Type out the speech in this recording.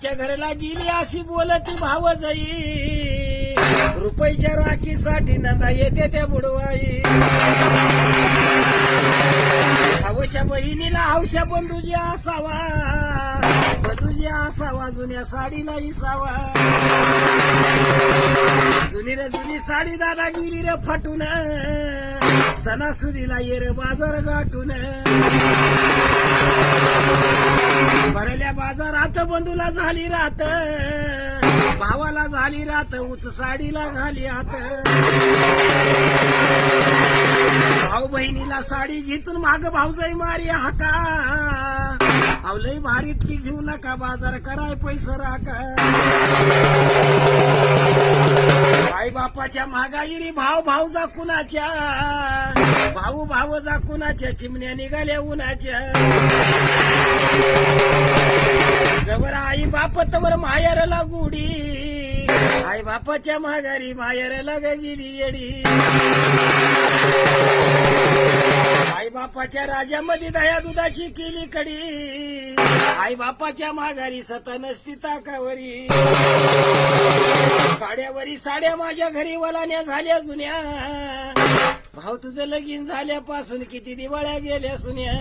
च्या घरला गेली अशी बोलती भावजाई, रुपयाच्या राखीसाठी नंदा येते त्या बुडवाई. हवशा बहिणीला हौशा बंधूजी असावा, बंधूजी असावा जुन्या साडीला इसावा. जुनी रे जुनी साडी दादा गेली रे फाटून, सणासुदीला ये रे बाजार गाठून. भरल्या बाजारात बंधूला झाली रात, भावाला झाली रात, उच साडीला घाली हात. भाऊ बहिणीला साडी घेतून माग भाऊजाई मारी हाका, अवलई भारीतली घेऊ नका बाजार कराय पैसा राखा. आई बापाच्या महागाईरी भाव भाऊजा कुणाच्या, भाऊ भावजा कुणाच्या, चिमण्या निघाल्या उन्हाच्या. जवळ आई बाप तवर मायारला गुडी, आई बापाच्या माघारी मायारला गेली येडी. आई बापाच्या राजामध्ये दया दुधाची केली कडी, आई बापाच्या माघारी सत नसती ताकावरी. साड्यावरी साड्या माझ्या घरी वलाण्या झाल्या जुन्या, भाऊ तुझं लगीन झाल्यापासून किती दिवाळ्या गेल्या सुन्या.